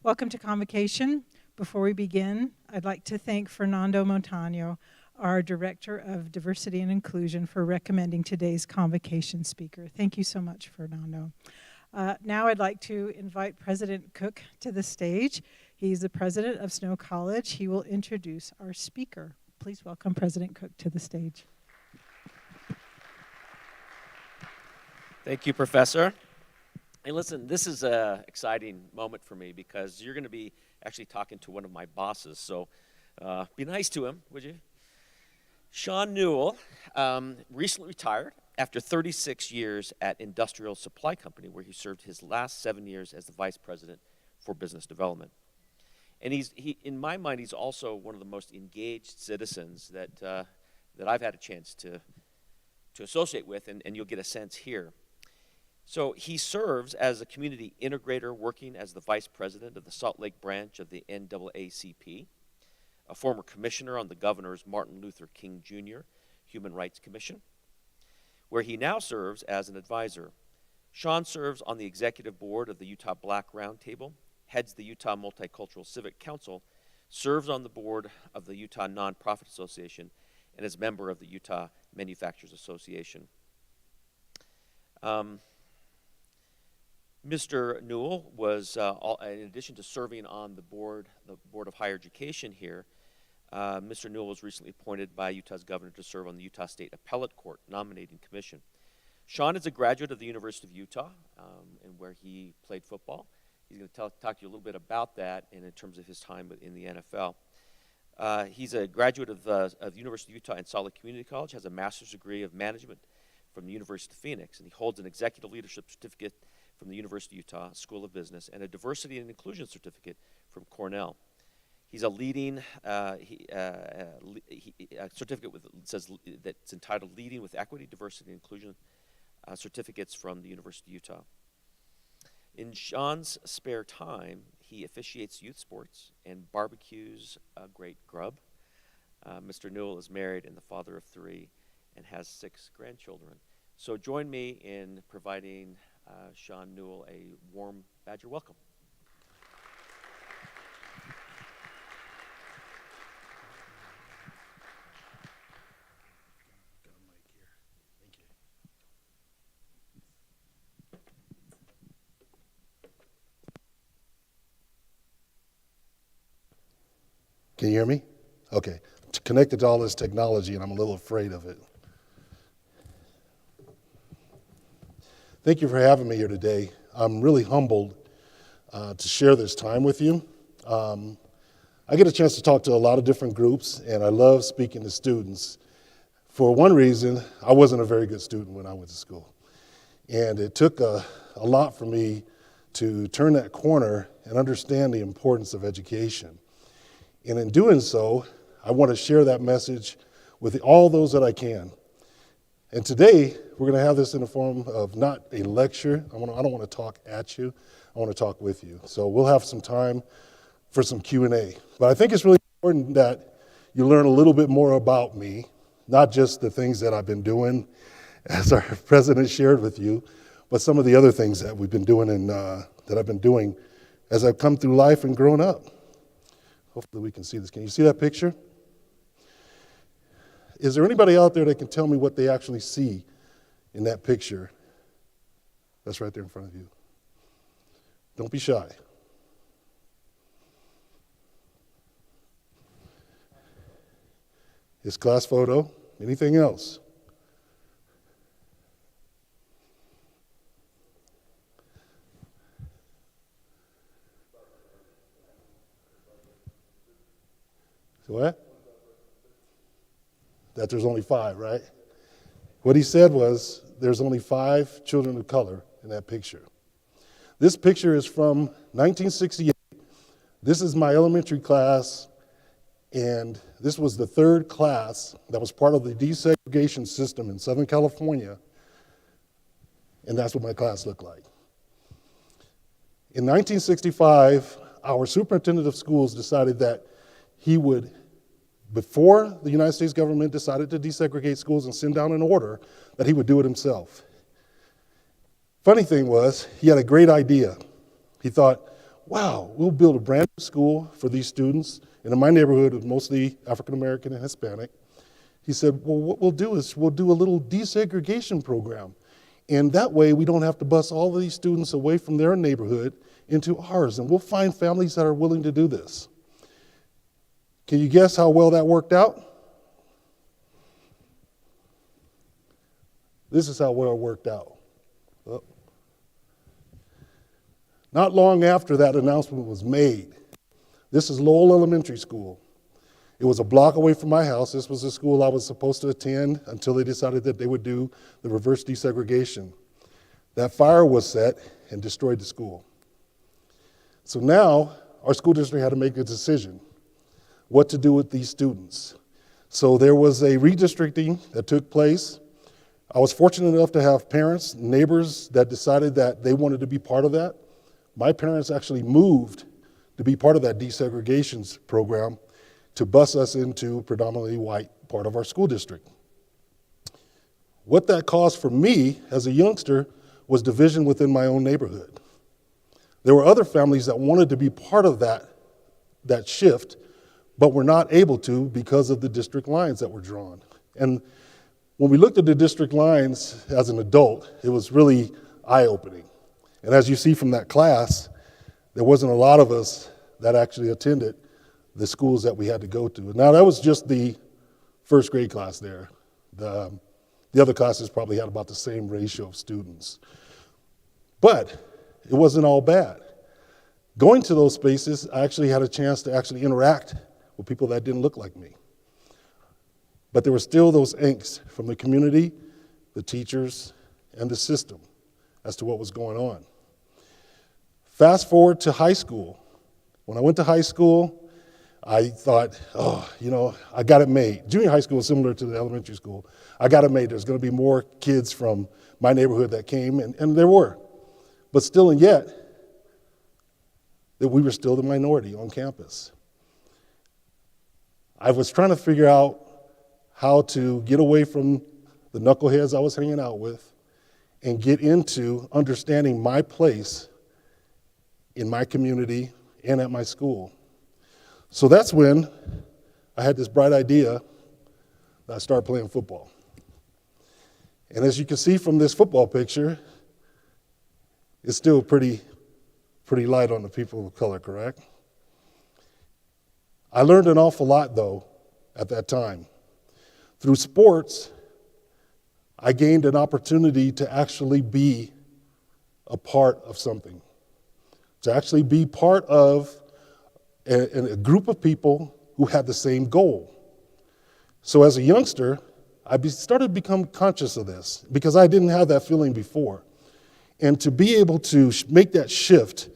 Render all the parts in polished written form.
Welcome to Convocation. Before we begin, I'd like to thank Fernando Montano, our Director of Diversity and Inclusion, for recommending today's Convocation speaker. Thank you so much, Fernando. Now I'd like to invite President Cook to the stage. He's the president of Snow College. He will introduce our speaker. Please welcome President Cook to the stage. Thank you, Professor. Hey, listen, this is an exciting moment for me because you're going to be actually talking to one of my bosses, so be nice to him, would you? Shawn Newell recently retired after 36 years at Industrial Supply Company, where he served his last 7 years as the Vice President for Business Development. And in my mind, he's also one of the most engaged citizens that I've had a chance to associate with, and you'll get a sense here. So he serves as a community integrator, working as the vice president of the Salt Lake branch of the NAACP, a former commissioner on the governor's Martin Luther King Jr. Human Rights Commission, where he now serves as an advisor. Shawn serves on the executive board of the Utah Black Roundtable, heads the Utah Multicultural Civic Council, serves on the board of the Utah Nonprofit Association, and is a member of the Utah Manufacturers Association. Mr. Newell was, in addition to serving on the Board of Higher Education here, Mr. Newell was recently appointed by Utah's governor to serve on the Utah State Appellate Court Nominating Commission. Shawn is a graduate of the University of Utah, and where he played football. He's going to talk to you a little bit about that and in terms of his time in the NFL. He's a graduate of the University of Utah and Salt Lake Community College, has a master's degree of management from the University of Phoenix, and he holds an executive leadership certificate from the University of Utah School of Business and a diversity and inclusion certificate from Cornell. He's a leading certificate says that's entitled "Leading with Equity, Diversity, and Inclusion" certificates from the University of Utah. In Shawn's spare time, he officiates youth sports and barbecues great grub. Mr. Newell is married and the father of 3 and has 6 grandchildren. So join me in providing Shawn Newell a warm Badger welcome. Can you hear me? Okay. Connected to all this technology, and I'm a little afraid of it. Thank you for having me here today. I'm really humbled to share this time with you. I get a chance to talk to a lot of different groups, and I love speaking to students. For one reason, I wasn't a very good student when I went to school. And it took a lot for me to turn that corner and understand the importance of education. And in doing so, I want to share that message with all those that I can. And today, we're going to have this in the form of not a lecture. I don't want to talk at you. I want to talk with you. So we'll have some time for some Q&A. But I think it's really important that you learn a little bit more about me, not just the things that I've been doing, as our president shared with you, but some of the other things that we've been doing and that I've been doing as I've come through life and grown up. Hopefully we can see this. Can you see that picture? Is there anybody out there that can tell me what they actually see in that picture? That's right there in front of you. Don't be shy. It's class photo. Anything else? What? That there's only 5, right? What he said was there's only 5 children of color in that picture. This picture is from 1968. This is my elementary class, and this was the 3rd class that was part of the desegregation system in Southern California, and that's what my class looked like. In 1965, our superintendent of schools decided that he would, before the United States government decided to desegregate schools and send down an order, that he would do it himself. Funny thing was, he had a great idea. He thought, wow, we'll build a brand new school for these students. And in my neighborhood, it was mostly African American and Hispanic. He said, well, what we'll do is we'll do a little desegregation program. And that way we don't have to bus all of these students away from their neighborhood into ours. And we'll find families that are willing to do this. Can you guess how well that worked out? This is how well it worked out. Oh. Not long after that announcement was made, this is Lowell Elementary School. It was a block away from my house. This was the school I was supposed to attend until they decided that they would do the reverse desegregation. That fire was set and destroyed the school. So now our school district had to make a decision what to do with these students. So there was a redistricting that took place. I was fortunate enough to have parents, neighbors that decided that they wanted to be part of that. My parents actually moved to be part of that desegregation program to bus us into a predominantly white part of our school district. What that caused for me as a youngster was division within my own neighborhood. There were other families that wanted to be part of that shift, but were not able to because of the district lines that were drawn. And when we looked at the district lines as an adult, it was really eye-opening. And as you see from that class, there wasn't a lot of us that actually attended the schools that we had to go to. Now, that was just the first grade class there. The other classes probably had about the same ratio of students. But it wasn't all bad. Going to those spaces, I actually had a chance to actually interact with people that didn't look like me. But there were still those angst from the community, the teachers, and the system as to what was going on. Fast forward to high school. When I went to high school, I thought, I got it made. Junior high school is similar to the elementary school. I got it made. There's going to be more kids from my neighborhood that came, and there were. But still and yet, that we were still the minority on campus. I was trying to figure out how to get away from the knuckleheads I was hanging out with and get into understanding my place in my community and at my school. So that's when I had this bright idea that I started playing football. And as you can see from this football picture, it's still pretty light on the people of color, correct? I learned an awful lot, though, at that time. Through sports, I gained an opportunity to actually be a part of something, to actually be part of a group of people who had the same goal. So as a youngster, I started to become conscious of this because I didn't have that feeling before. And to be able to make that shift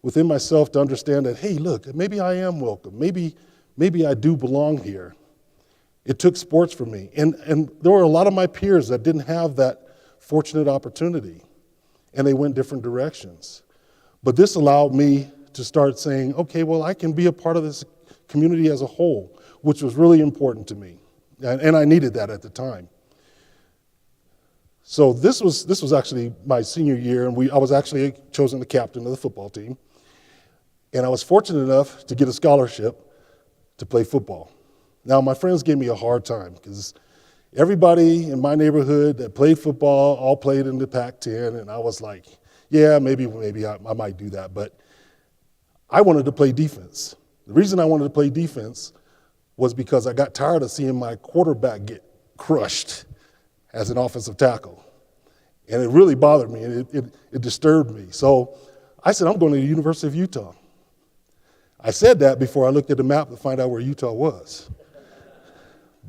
within myself to understand that, hey, look, maybe I am welcome. Maybe I do belong here. It took sports for me. And there were a lot of my peers that didn't have that fortunate opportunity, and they went different directions. But this allowed me to start saying, okay, well, I can be a part of this community as a whole, which was really important to me. And I needed that at the time. So this was actually my senior year, and I was actually chosen the captain of the football team. And I was fortunate enough to get a scholarship to play football. Now, my friends gave me a hard time because everybody in my neighborhood that played football all played in the Pac-10, and I was like, yeah, maybe I might do that, but I wanted to play defense. The reason I wanted to play defense was because I got tired of seeing my quarterback get crushed as an offensive tackle. And it really bothered me, and it disturbed me. So I said, I'm going to the University of Utah. I said that before I looked at the map to find out where Utah was.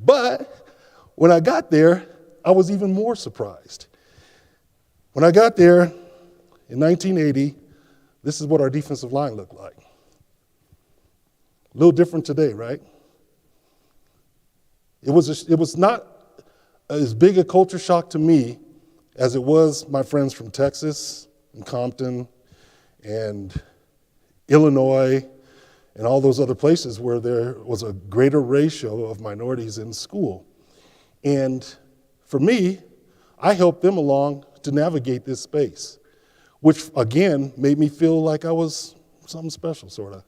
But when I got there, I was even more surprised. When I got there in 1980, this is what our defensive line looked like. A little different today, right? It was not as big a culture shock to me as it was my friends from Texas and Compton and Illinois and all those other places where there was a greater ratio of minorities in school. And for me, I helped them along to navigate this space, which again made me feel like I was something special, sort of.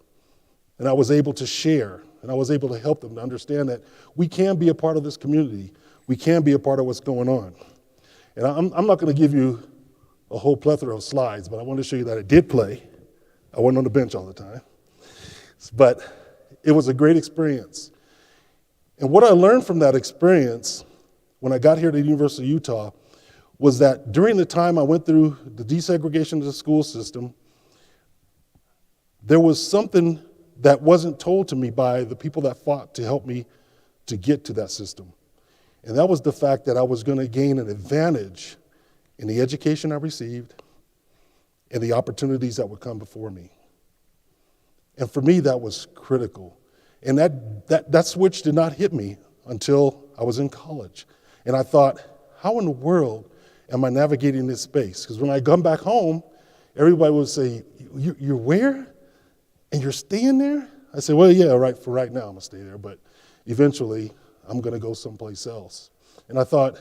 And I was able to share, and I was able to help them to understand that we can be a part of this community. We can be a part of what's going on. And I'm not going to give you a whole plethora of slides, but I want to show you that I did play. I wasn't on the bench all the time. But it was a great experience. And what I learned from that experience when I got here to the University of Utah was that during the time I went through the desegregation of the school system, there was something that wasn't told to me by the people that fought to help me to get to that system. And that was the fact that I was going to gain an advantage in the education I received and the opportunities that would come before me. And for me, that was critical. And that switch did not hit me until I was in college. And I thought, how in the world am I navigating this space? Because when I come back home, everybody would say, you're where? And you're staying there? I said, well, yeah, right, for right now I'm gonna stay there, but eventually I'm gonna go someplace else. And I thought,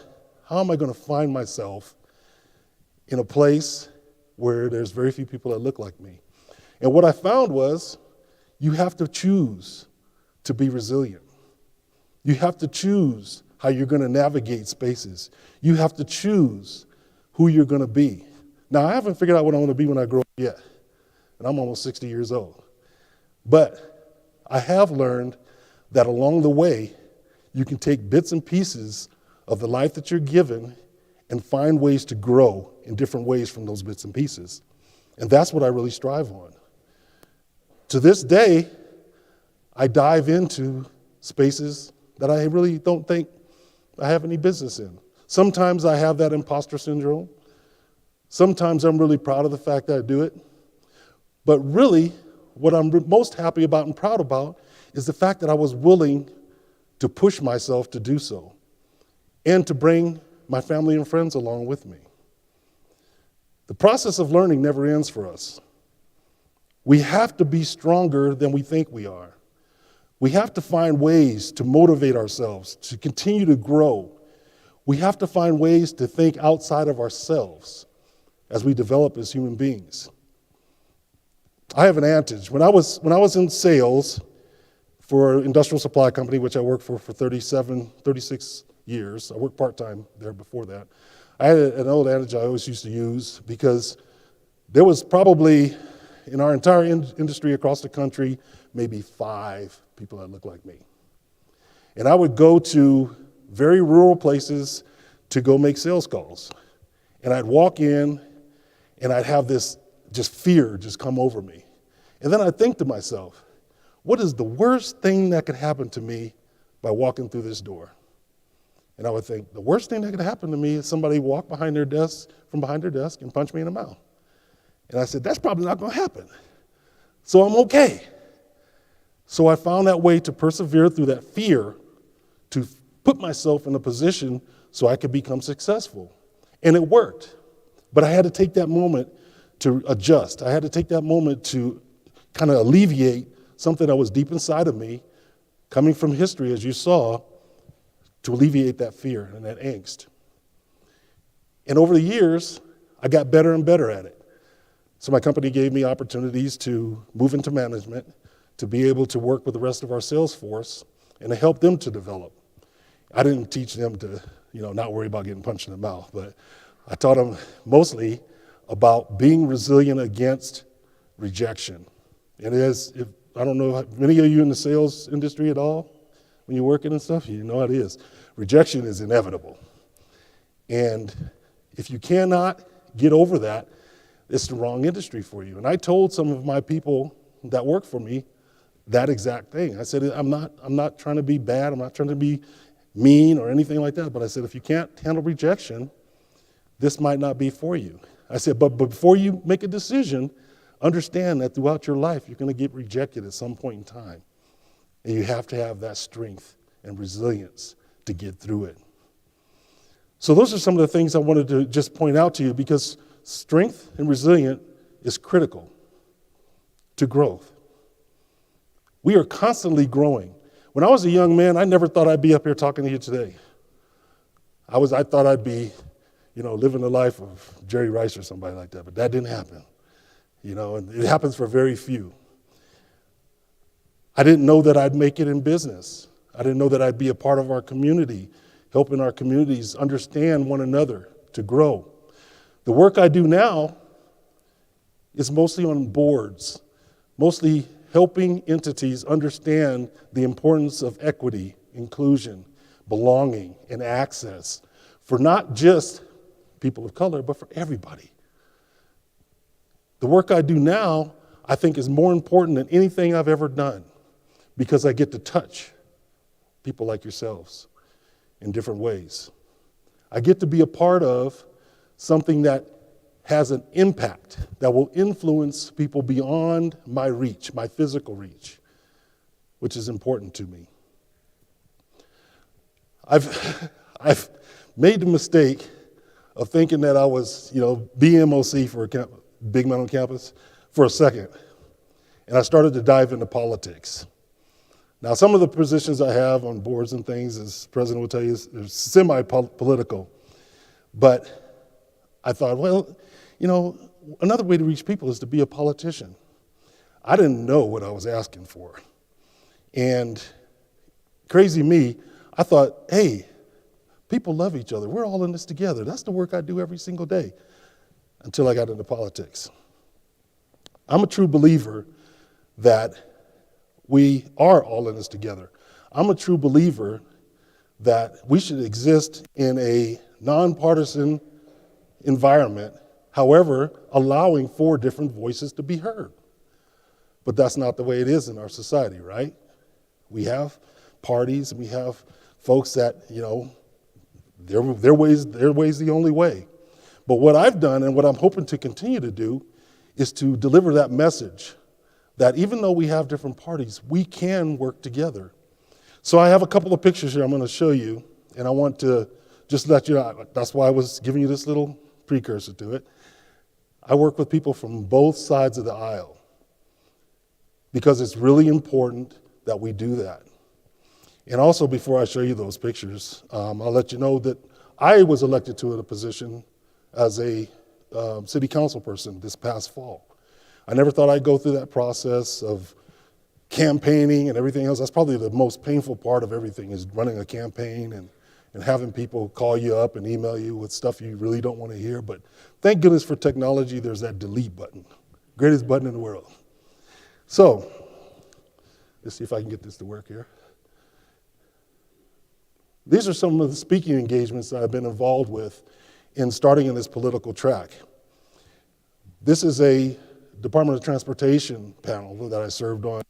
how am I gonna find myself in a place where there's very few people that look like me? And what I found was, you have to choose to be resilient. You have to choose how you're gonna navigate spaces. You have to choose who you're gonna be. Now, I haven't figured out what I wanna be when I grow up yet, and I'm almost 60 years old. But I have learned that along the way, you can take bits and pieces of the life that you're given and find ways to grow in different ways from those bits and pieces. And that's what I really strive on. To this day, I dive into spaces that I really don't think I have any business in. Sometimes I have that imposter syndrome. Sometimes I'm really proud of the fact that I do it. But really, what I'm most happy about and proud about is the fact that I was willing to push myself to do so and to bring my family and friends along with me. The process of learning never ends for us. We have to be stronger than we think we are. We have to find ways to motivate ourselves, to continue to grow. We have to find ways to think outside of ourselves as we develop as human beings. I have an adage. When I was in sales for an industrial supply company, which I worked for 36 years, I worked part-time there before that, I had an old adage I always used to use because there was probably, in our entire industry across the country, maybe 5 people that looked like me. And I would go to very rural places to go make sales calls. And I'd walk in and I'd have this just fear just come over me. And then I'd think to myself, what is the worst thing that could happen to me by walking through this door? And I would think, the worst thing that could happen to me is somebody walk from behind their desk and punch me in the mouth. And I said, that's probably not gonna happen. So I'm okay. So I found that way to persevere through that fear, to put myself in a position so I could become successful. And it worked. But I had to take that moment to adjust. I had to take that moment to kind of alleviate something that was deep inside of me, coming from history, as you saw, to alleviate that fear and that angst. And over the years, I got better and better at it. So my company gave me opportunities to move into management, to be able to work with the rest of our sales force, and to help them to develop. I didn't teach them to, not worry about getting punched in the mouth, but I taught them mostly about being resilient against rejection. And I don't know, many of you in the sales industry at all, when you're working and stuff, you know how it is. Rejection is inevitable. And if you cannot get over that, it's the wrong industry for you. And I told some of my people that work for me that exact thing. I said, I'm not trying to be bad, I'm not trying to be mean or anything like that, but I said, if you can't handle rejection, this might not be for you. I said, but before you make a decision, understand that throughout your life, you're gonna get rejected at some point in time. And you have to have that strength and resilience to get through it. So those are some of the things I wanted to just point out to you, because strength and resilience is critical to growth. We are constantly growing. When I was a young man, I never thought I'd be up here talking to you today. I thought I'd be, living the life of Jerry Rice or somebody like that, but that didn't happen. and it happens for very few. I didn't know that I'd make it in business. I didn't know that I'd be a part of our community, helping our communities understand one another, to grow. The work I do now is mostly on boards, mostly helping entities understand the importance of equity, inclusion, belonging, and access for not just people of color, but for everybody. The work I do now, I think, is more important than anything I've ever done because I get to touch people like yourselves in different ways. I get to be a part of something that has an impact that will influence people beyond my reach, my physical reach, which is important to me. I've made the mistake of thinking that I was, BMOC for Big Mountain Campus for a second, and I started to dive into politics. Now, some of the positions I have on boards and things, as the president will tell you, are semi-political, but I thought, well, another way to reach people is to be a politician. I didn't know what I was asking for. And crazy me, I thought, hey, people love each other. We're all in this together. That's the work I do every single day until I got into politics. I'm a true believer that we are all in this together. I'm a true believer that we should exist in a nonpartisan environment, however, allowing for different voices to be heard. But that's not the way it is in our society, right? We have parties, and we have folks that, their way's the only way. But what I've done and what I'm hoping to continue to do is to deliver that message that even though we have different parties, we can work together. So I have a couple of pictures here I'm going to show you, and I want to just let you know, that's why I was giving you this little precursor to it. I work with people from both sides of the aisle because it's really important that we do that. And also, before I show you those pictures, I'll let you know that I was elected to a position as a city council person this past fall. I never thought I'd go through that process of campaigning and everything else. That's probably the most painful part of everything, is running a campaign and having people call you up and email you with stuff you really don't want to hear. But thank goodness for technology, there's that delete button. Greatest button in the world. So, let's see if I can get this to work here. These are some of the speaking engagements that I've been involved with in starting in this political track. This is a Department of Transportation panel that I served on,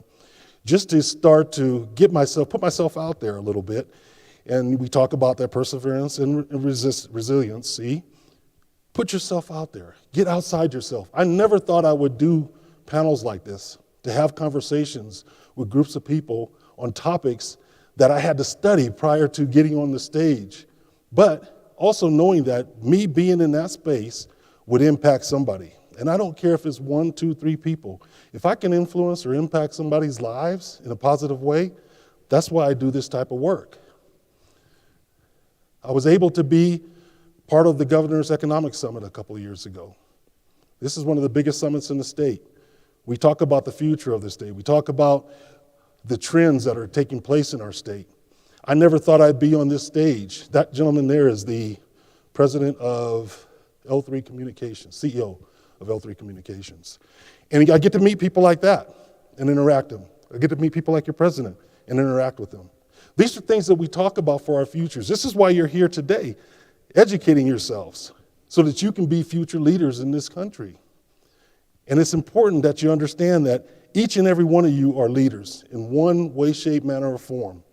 just to start to put myself out there a little bit. And we talk about that perseverance and resilience. See, put yourself out there, get outside yourself. I never thought I would do panels like this, to have conversations with groups of people on topics that I had to study prior to getting on the stage, but also knowing that me being in that space would impact somebody. And I don't care if it's 1, 2, 3 people. If I can influence or impact somebody's lives in a positive way, that's why I do this type of work. I was able to be part of the Governor's Economic Summit a couple of years ago. This is one of the biggest summits in the state. We talk about the future of the state. We talk about the trends that are taking place in our state. I never thought I'd be on this stage. That gentleman there is the president of L3 Communications, CEO of L3 Communications. And I get to meet people like that and interact with them. I get to meet people like your president and interact with them. These are things that we talk about for our futures. This is why you're here today, educating yourselves so that you can be future leaders in this country. And it's important that you understand that each and every one of you are leaders in one way, shape, manner, or form.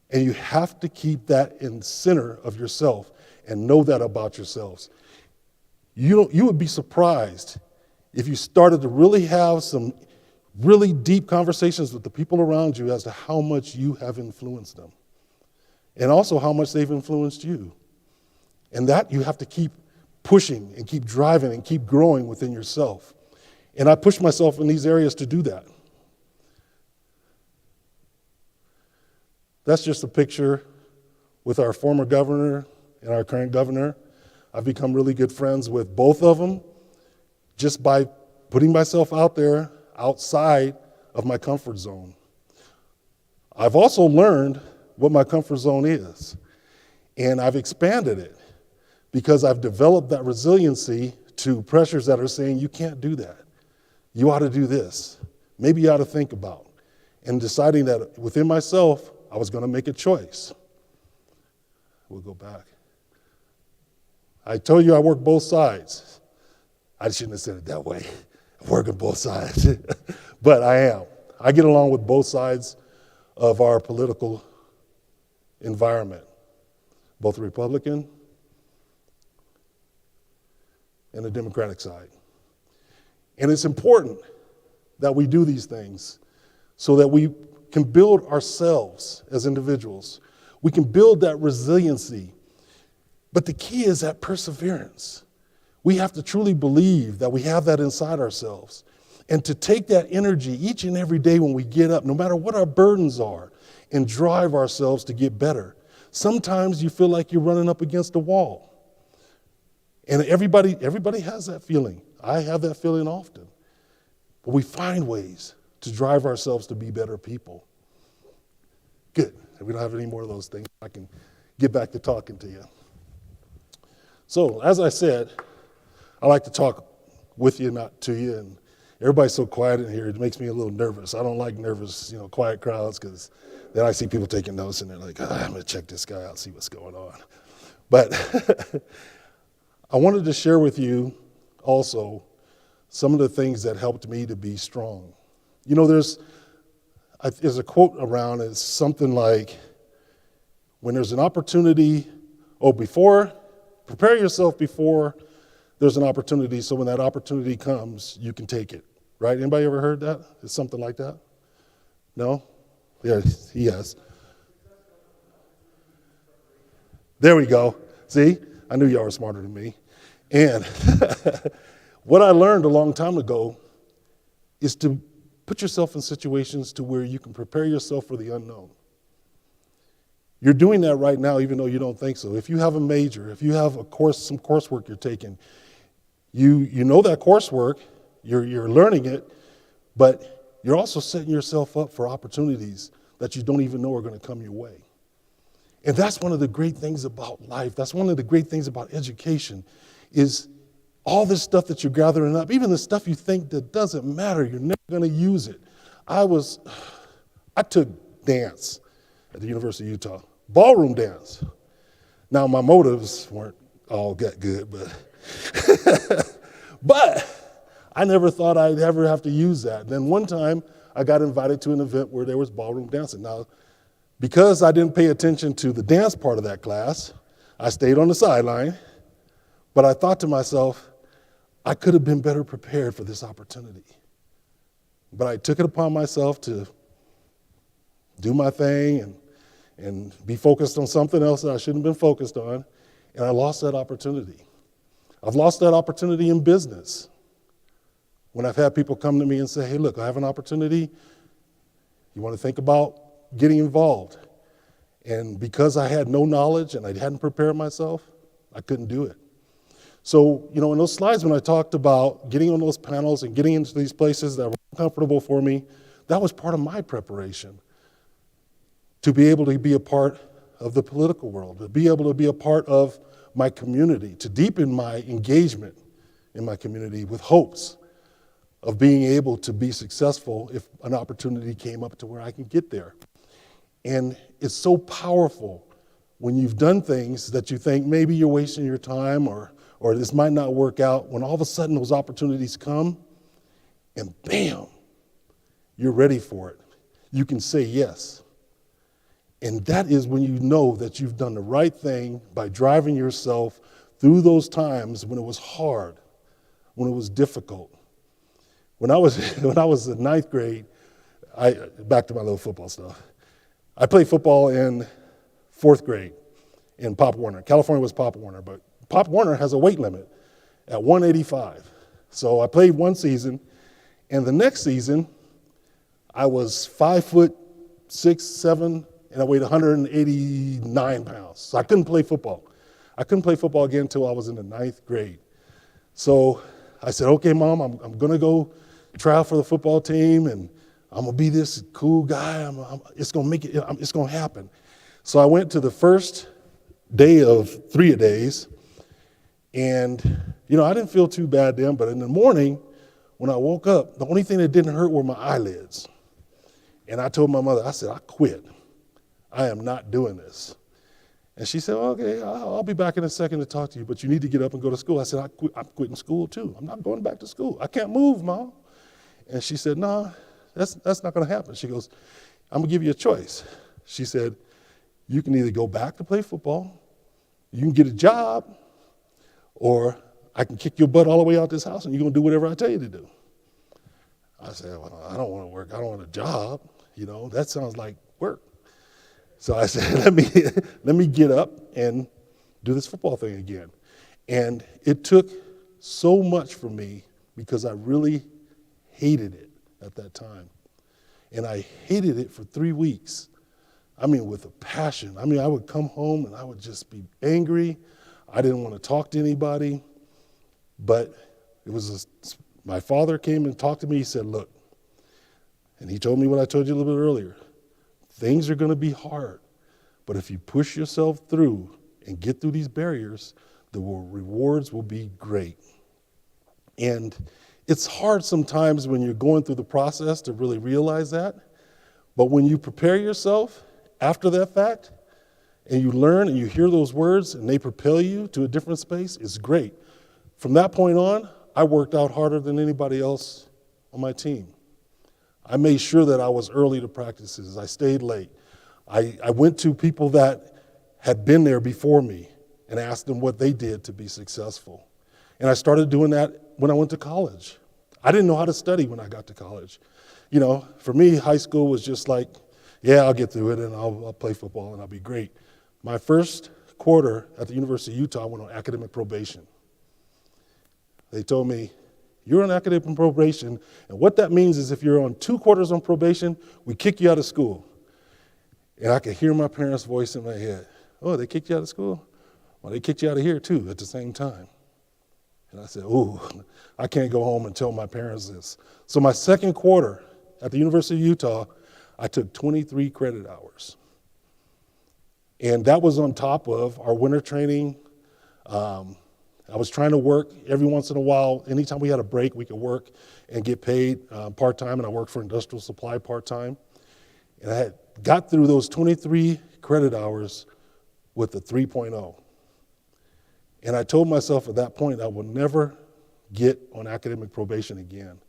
And you have to keep that in the center of yourself and know that about yourselves. You would be surprised if you started to really have some really deep conversations with the people around you as to how much you have influenced them and also how much they've influenced you. And that you have to keep pushing and keep driving and keep growing within yourself. And I push myself in these areas to do that. That's just a picture with our former governor and our current governor. I've become really good friends with both of them just by putting myself out there outside of my comfort zone. I've also learned what my comfort zone is, and I've expanded it because I've developed that resiliency to pressures that are saying, you can't do that. You ought to do this. Maybe you ought to think about. And deciding that within myself, I was going to make a choice. We'll go back. I told you I work both sides. I shouldn't have said it that way. I work on both sides. But I am. I get along with both sides of our political environment, both the Republican and the Democratic side. And it's important that we do these things so that we can build ourselves as individuals. We can build that resiliency. But the key is that perseverance. We have to truly believe that we have that inside ourselves. And to take that energy each and every day when we get up, no matter what our burdens are, and drive ourselves to get better. Sometimes you feel like you're running up against a wall. And everybody has that feeling. I have that feeling often. But we find ways to drive ourselves to be better people. Good. If we don't have any more of those things, I can get back to talking to you. So, as I said, I like to talk with you, not to you. And everybody's so quiet in here, it makes me a little nervous. I don't like nervous, quiet crowds, because then I see people taking notes and they're like, I'm going to check this guy out, see what's going on. But I wanted to share with you also some of the things that helped me to be strong. There's a quote around, it's something like, when there's an opportunity, prepare yourself before there's an opportunity, so when that opportunity comes, you can take it. Right? Anybody ever heard that? It's something like that? No? Yeah, he has. There we go. See? I knew y'all were smarter than me. And what I learned a long time ago is to put yourself in situations to where you can prepare yourself for the unknown. You're doing that right now, even though you don't think so. If you have a major, if you have some coursework you're taking, you know that coursework, you're learning it, but you're also setting yourself up for opportunities that you don't even know are going to come your way. And that's one of the great things about life. That's one of the great things about education is all this stuff that you're gathering up, even the stuff you think that doesn't matter, you're never going to use it. I took dance at the University of Utah, ballroom dance. Now, my motives weren't all that good, but I never thought I'd ever have to use that. Then one time, I got invited to an event where there was ballroom dancing. Now, because I didn't pay attention to the dance part of that class, I stayed on the sideline, but I thought to myself, I could have been better prepared for this opportunity. But I took it upon myself to do my thing and be focused on something else that I shouldn't have been focused on, and I lost that opportunity. I've lost that opportunity in business. When I've had people come to me and say, hey, look, I have an opportunity. You want to think about getting involved? And because I had no knowledge and I hadn't prepared myself, I couldn't do it. So, in those slides when I talked about getting on those panels and getting into these places that were comfortable for me, that was part of my preparation to be able to be a part of the political world, to be able to be a part of my community, to deepen my engagement in my community with hopes of being able to be successful if an opportunity came up to where I can get there. And it's so powerful when you've done things that you think maybe you're wasting your time or this might not work out, when all of a sudden those opportunities come and bam, you're ready for it. You can say yes. And that is when you know that you've done the right thing by driving yourself through those times when it was hard, when it was difficult. When I was in ninth grade, back to my little football stuff. I played football in fourth grade in Pop Warner. California was Pop Warner, but Pop Warner has a weight limit at 185. So I played one season, and the next season, I was 5'6", 7", and I weighed 189 pounds. So I couldn't play football. I couldn't play football again until I was in the ninth grade. So I said, okay, Mom, I'm going to go try out for the football team, and I'm going to be this cool guy. It's going to make it, it's going to happen. So I went to the first day of 3-a-days, and, I didn't feel too bad then, but in the morning, when I woke up, the only thing that didn't hurt were my eyelids. And I told my mother, I said, I quit. I am not doing this. And she said, okay, I'll be back in a second to talk to you, but you need to get up and go to school. I said, I'm quitting school too. I'm not going back to school. I can't move, Mom. And she said, no, that's not going to happen. She goes, I'm going to give you a choice. She said, you can either go back to play football, you can get a job, or I can kick your butt all the way out this house and you're going to do whatever I tell you to do. I said, well, I don't want to work. I don't want a job. That sounds like work. So I said, let me get up and do this football thing again. And it took so much for me because I really hated it at that time. And I hated it for 3 weeks. With a passion. I would come home and I would just be angry. I didn't want to talk to anybody. But it was my father came and talked to me. He said, look, and he told me what I told you a little bit earlier. Things are going to be hard, but if you push yourself through and get through these barriers, the rewards will be great. And it's hard sometimes when you're going through the process to really realize that, but when you prepare yourself after that fact, and you learn and you hear those words and they propel you to a different space, it's great. From that point on, I worked out harder than anybody else on my team. I made sure that I was early to practices. I stayed late. I went to people that had been there before me and asked them what they did to be successful. And I started doing that when I went to college. I didn't know how to study when I got to college. For me, high school was just like, yeah, I'll get through it and I'll play football and I'll be great. My first quarter at the University of Utah, I went on academic probation. They told me, you're on academic probation, and what that means is if you're on 2 quarters on probation, we kick you out of school. And I could hear my parents' voice in my head. Oh, they kicked you out of school? Well, they kicked you out of here too at the same time. And I said, ooh, I can't go home and tell my parents this. So my second quarter at the University of Utah, I took 23 credit hours. And that was on top of our winter training. I was trying to work every once in a while. Anytime we had a break, we could work and get paid part-time, and I worked for industrial supply part-time. And I had got through those 23 credit hours with a 3.0. And I told myself at that point I would never get on academic probation again.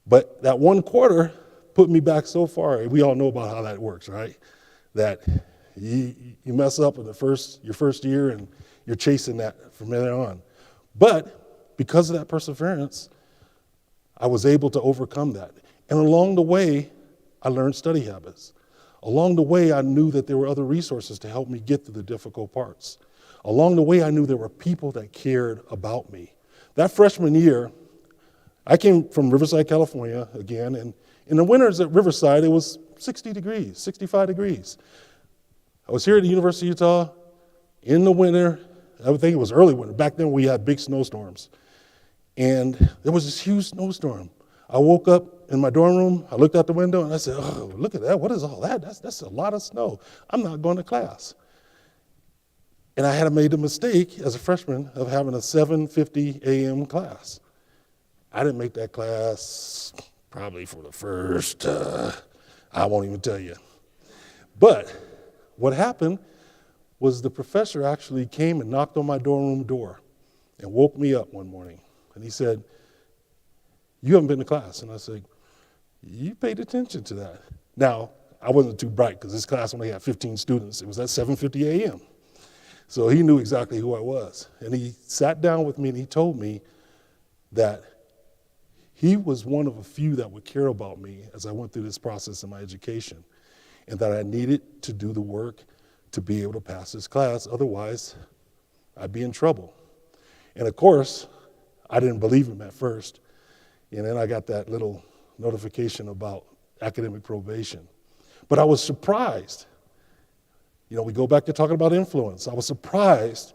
But that 1 quarter put me back so far. We all know about how that works, right? That you mess up in your first year and you're chasing that from there on. But because of that perseverance, I was able to overcome that. And along the way, I learned study habits. Along the way, I knew that there were other resources to help me get through the difficult parts. Along the way, I knew there were people that cared about me. That freshman year, I came from Riverside, California, again, and in the winters at Riverside, it was 60 degrees, 65 degrees. I was here at the University of Utah in the winter. I would think it was early winter. Back then, we had big snowstorms. And there was this huge snowstorm. I woke up in my dorm room, I looked out the window, and I said, oh, look at that. What is all that? That's a lot of snow. I'm not going to class. And I had made the mistake as a freshman of having a 7:50 a.m. class. I didn't make that class probably for the first, I won't even tell you. But what happened was the professor actually came and knocked on my dorm room door and woke me up one morning. And he said, you haven't been to class. And I said, you paid attention to that. Now, I wasn't too bright because this class only had 15 students. It was at 7:50 a.m. So he knew exactly who I was. And he sat down with me and he told me that he was one of a few that would care about me as I went through this process in my education, and that I needed to do the work to be able to pass this class. Otherwise, I'd be in trouble. And of course, I didn't believe him at first. And then I got that little notification about academic probation. But I was surprised. We go back to talking about influence. I was surprised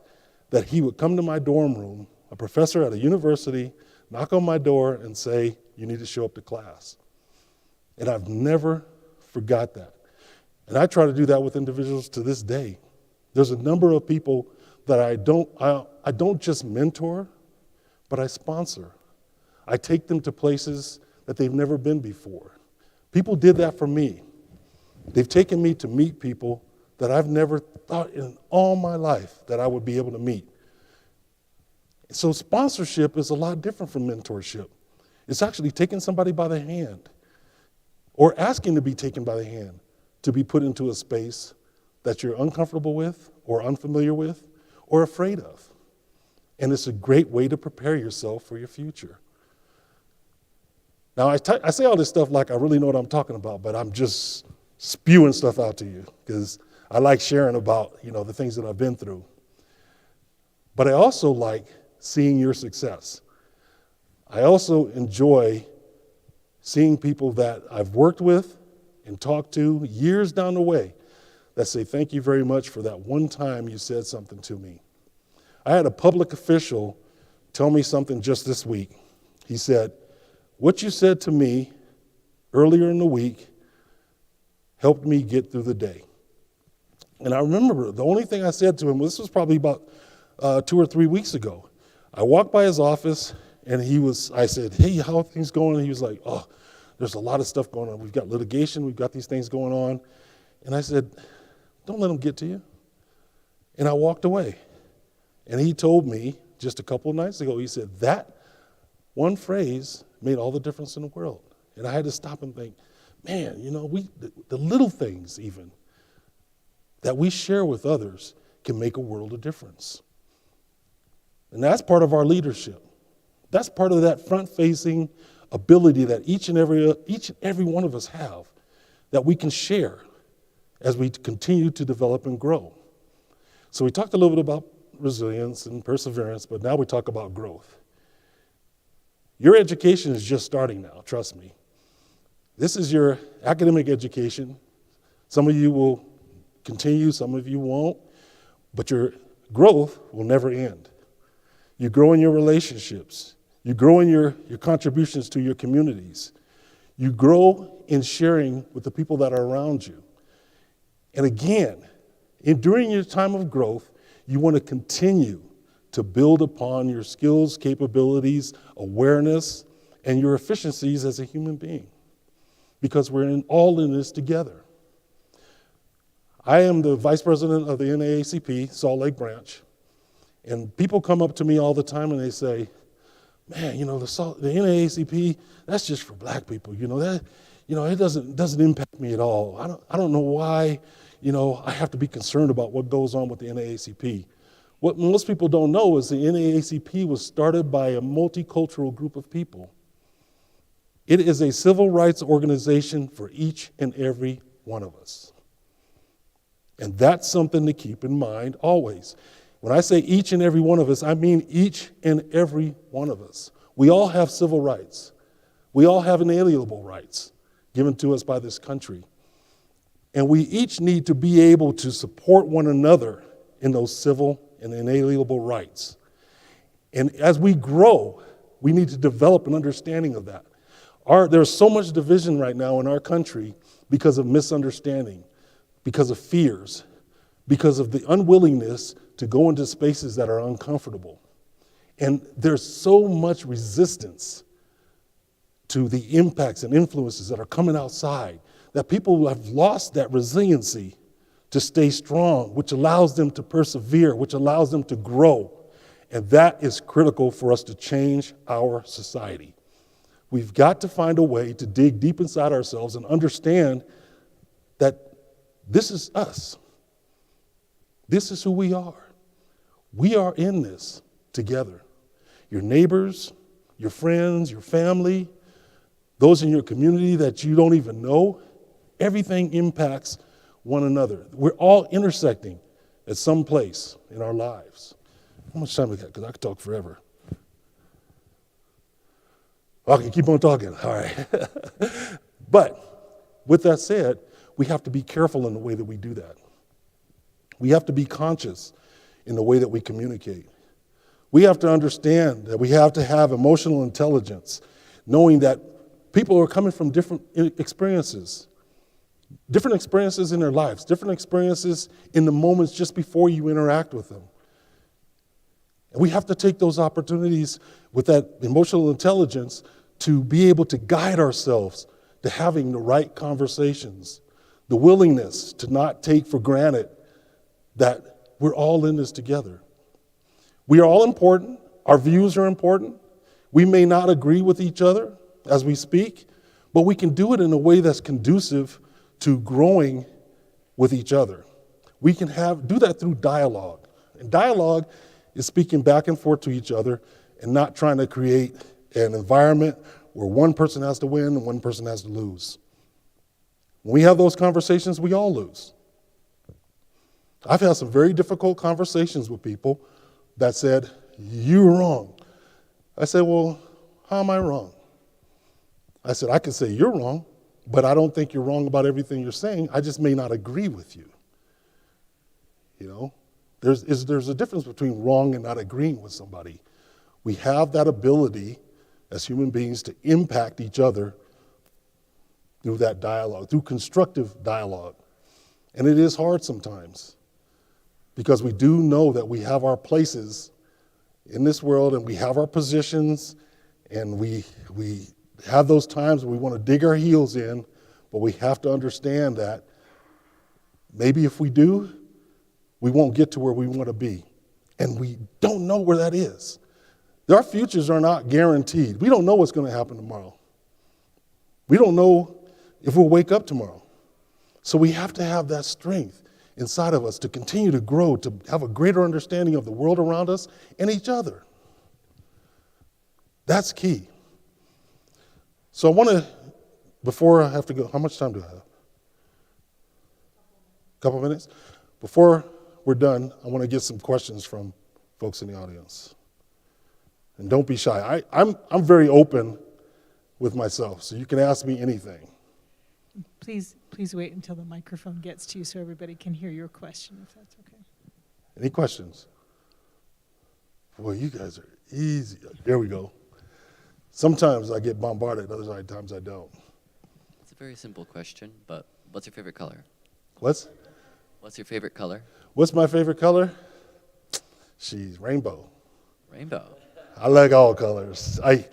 that he would come to my dorm room a professor at a university knock on my door and say, you need to show up to class. And I've never forgot that. And I try to do that with individuals to this day. There's a number of people that I don't just mentor, but I sponsor. I take them to places that they've never been before. People did that for me. They've taken me to meet people that I've never thought in all my life that I would be able to meet. So sponsorship is a lot different from mentorship. It's actually taking somebody by the hand or asking to be taken by the hand to be put into a space that you're uncomfortable with or unfamiliar with or afraid of. And it's a great way to prepare yourself for your future. Now, I say all this stuff like I really know what I'm talking about, but I'm just spewing stuff out to you because I like sharing about, the things that I've been through. But I also like seeing your success. I also enjoy seeing people that I've worked with and talked to years down the way that say, thank you very much for that one time you said something to me. I had a public official tell me something just this week. He said, what you said to me earlier in the week helped me get through the day. And I remember the only thing I said to him, this was probably about 2 or 3 weeks ago. I walked by his office and I said, hey, how are things going? And he was like, oh, there's a lot of stuff going on. We've got litigation, we've got these things going on. And I said, don't let them get to you. And I walked away. And he told me just a couple of nights ago, he said, that one phrase made all the difference in the world. And I had to stop and think, man, the little things even that we share with others can make a world of difference. And that's part of our leadership. That's part of that front-facing ability that each and every one of us have that we can share as we continue to develop and grow. So we talked a little bit about resilience and perseverance, but now we talk about growth. Your education is just starting now, trust me. This is your academic education. Some of you will continue, some of you won't, but your growth will never end. You grow in your relationships. You grow in your contributions to your communities. You grow in sharing with the people that are around you. And again, during your time of growth, you want to continue to build upon your skills, capabilities, awareness, and your efficiencies as a human being, because we're all in this together. I am the vice president of the NAACP, Salt Lake branch, and people come up to me all the time and they say, man, the NAACP, that's just for black people. It doesn't impact me at all. I don't know why, I have to be concerned about what goes on with the NAACP. What most people don't know is the NAACP was started by a multicultural group of people. It is a civil rights organization for each and every one of us. And that's something to keep in mind always. When I say each and every one of us, I mean each and every one of us. We all have civil rights. We all have inalienable rights given to us by this country. And we each need to be able to support one another in those civil and inalienable rights. And as we grow, we need to develop an understanding of that. There's so much division right now in our country because of misunderstanding, because of fears, because of the unwillingness to go into spaces that are uncomfortable. And there's so much resistance to the impacts and influences that are coming outside that people have lost that resiliency to stay strong, which allows them to persevere, which allows them to grow. And that is critical for us to change our society. We've got to find a way to dig deep inside ourselves and understand that this is us. This is who we are. We are in this together. Your neighbors, your friends, your family, those in your community that you don't even know, everything impacts one another. We're all intersecting at some place in our lives. How much time we got? Because I could talk forever. Okay, keep on talking. All right. But with that said, we have to be careful in the way that we do that. We have to be conscious in the way that we communicate. We have to understand that we have to have emotional intelligence, knowing that people are coming from different experiences in their lives, different experiences in the moments just before you interact with them. And we have to take those opportunities with that emotional intelligence to be able to guide ourselves to having the right conversations, the willingness to not take for granted that we're all in this together. We are all important. Our views are important. We may not agree with each other as we speak, but we can do it in a way that's conducive to growing with each other. We can do that through dialogue. And dialogue is speaking back and forth to each other and not trying to create an environment where one person has to win and one person has to lose. When we have those conversations, we all lose. I've had some very difficult conversations with people that said, "You're wrong." I said, "Well, how am I wrong?" I said, "I can say you're wrong, but I don't think you're wrong about everything you're saying. I just may not agree with you." You know, there's a difference between wrong and not agreeing with somebody. We have that ability as human beings to impact each other through that dialogue, through constructive dialogue. And it is hard sometimes because we do know that we have our places in this world and we have our positions and we have those times where we want to dig our heels in, but we have to understand that maybe if we do, we won't get to where we want to be. And we don't know where that is. Our futures are not guaranteed. We don't know what's going to happen tomorrow. We don't know if we'll wake up tomorrow. So we have to have that strength inside of us to continue to grow, to have a greater understanding of the world around us and each other. That's key. So I want to, before I have to go, how much time do I have? A couple minutes? Before we're done, I want to get some questions from folks in the audience. And don't be shy. I'm very open with myself, so you can ask me anything. Please wait until the microphone gets to you so everybody can hear your question, if that's okay. Any questions? Boy, you guys are easy. There we go. Sometimes I get bombarded, other times I don't. It's a very simple question, but what's your favorite color? What's What's your favorite color? What's my favorite color? She's rainbow. Rainbow. I like all colors. I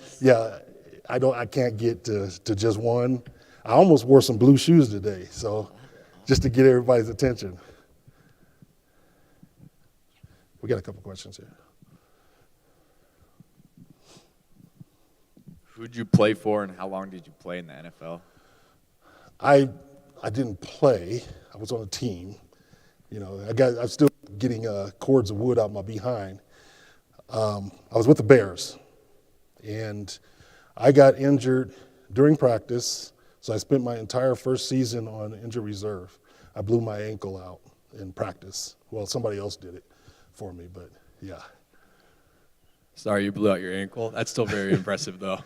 can't get to just one. I almost wore some blue shoes today, so just to get everybody's attention. We got a couple questions here. Who'd you play for and how long did you play in the NFL? I didn't play. I was on a team. You know, I'm still getting cords of wood out my behind. I was with the Bears, and I got injured during practice, so I spent my entire first season on injured reserve. I blew my ankle out in practice. Well, somebody else did it for me, but yeah. Sorry you blew out your ankle. That's still very impressive, though.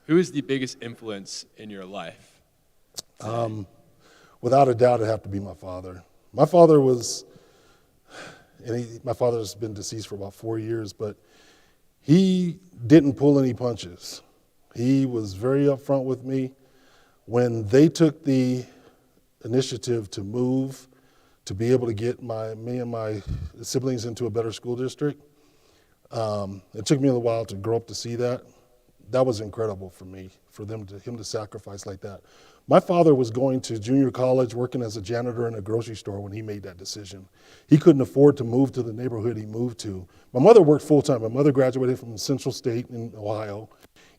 Who is the biggest influence in your life? Without a doubt, it'd have to be my father. My father my father's been deceased for about 4 years, but he didn't pull any punches. He was very upfront with me. When they took the initiative to move, to be able to get me and my siblings into a better school district, it took me a while to grow up to see that. That was incredible for me, for him to sacrifice like that. My father was going to junior college, working as a janitor in a grocery store when he made that decision. He couldn't afford to move to the neighborhood he moved to. My mother worked full-time. My mother graduated from Central State in Ohio,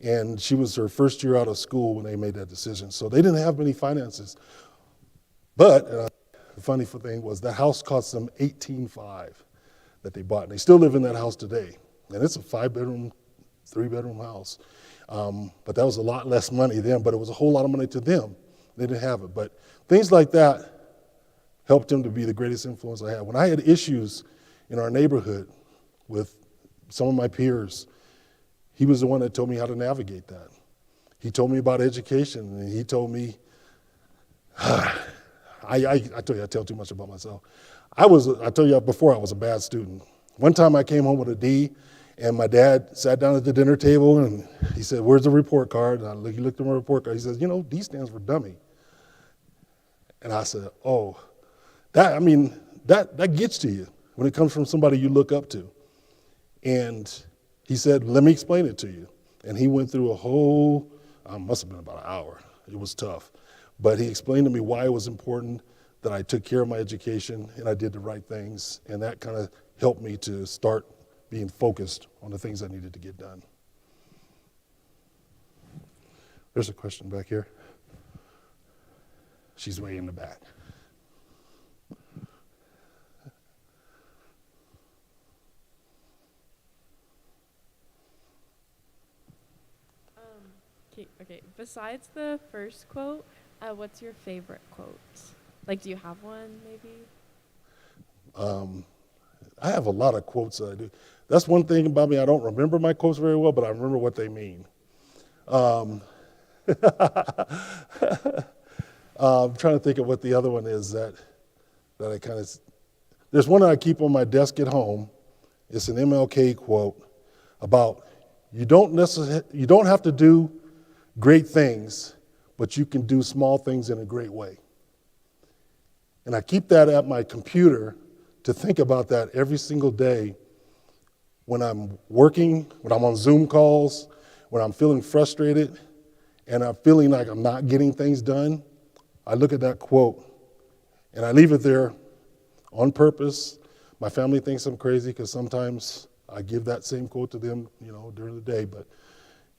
and she was her first year out of school when they made that decision. So they didn't have many finances. But the funny thing was that house cost them $18,500 that they bought. And they still live in that house today. And it's a 5-bedroom, 3-bedroom house. But that was a lot less money then, but it was a whole lot of money to them. They didn't have it. But things like that helped him to be the greatest influence I had. When I had issues in our neighborhood with some of my peers, he was the one that told me how to navigate that. He told me about education, and he told me, I tell you, I tell too much about myself. I told you before I was a bad student. One time I came home with a D, and my dad sat down at the dinner table, and he said, "Where's the report card?" And he looked at my report card. He says, "You know, D stands for dummy." And I said, "Oh, that gets to you when it comes from somebody you look up to." And he said, "Let me explain it to you." And he went through a whole, must have been about an hour. It was tough. But he explained to me why it was important that I took care of my education and I did the right things. And that kind of helped me to start being focused on the things I needed to get done. There's a question back here. She's way in the back. Okay. Besides the first quote, what's your favorite quote? Like, do you have one, maybe? I have a lot of quotes that I do. That's one thing about me. I don't remember my quotes very well, but I remember what they mean. I'm trying to think of what the other one is that I kind of. There's one that I keep on my desk at home. It's an MLK quote about you don't have to do great things, but you can do small things in a great way. And I keep that at my computer to think about that every single day when I'm working, when I'm on Zoom calls, when I'm feeling frustrated and I'm feeling like I'm not getting things done. I look at that quote and I leave it there on purpose. My family thinks I'm crazy because sometimes I give that same quote to them, during the day, but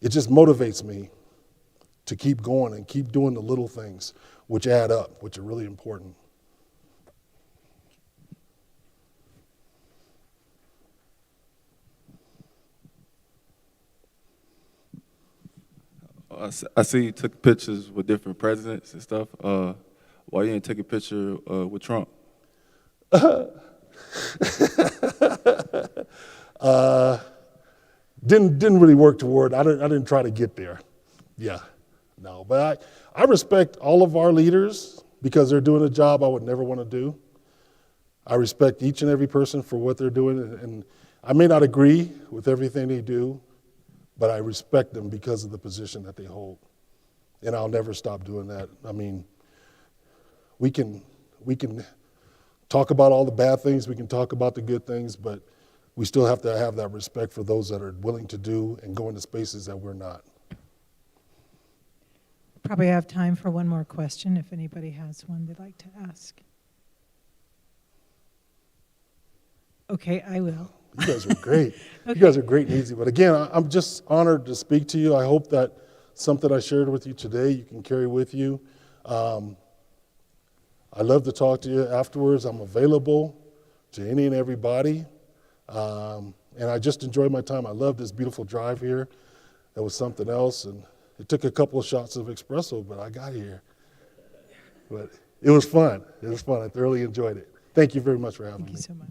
it just motivates me to keep going and keep doing the little things which add up, which are really important. I see you took pictures with different presidents and stuff. Why you didn't take a picture with Trump? Didn't really work toward. I didn't try to get there. Yeah, no. But I respect all of our leaders because they're doing a job I would never want to do. I respect each and every person for what they're doing, and I may not agree with everything they do, but I respect them because of the position that they hold. And I'll never stop doing that. I mean, we can talk about all the bad things, we can talk about the good things, but we still have to have that respect for those that are willing to do and go into spaces that we're not. Probably have time for one more question if anybody has one they'd like to ask. Okay, I will. You guys are great. Okay. You guys are great and easy. But again, I'm just honored to speak to you. I hope that something I shared with you today you can carry with you. I love to talk to you afterwards. I'm available to any and everybody. And I just enjoyed my time. I love this beautiful drive here. That was something else. And it took a couple of shots of espresso, but I got here. But it was fun. It was fun. I thoroughly enjoyed it. Thank you very much for having me. Thank you so much.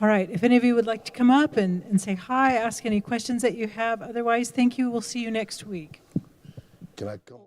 All right, if any of you would like to come up and say hi, ask any questions that you have. Otherwise, thank you. We'll see you next week. Can I come?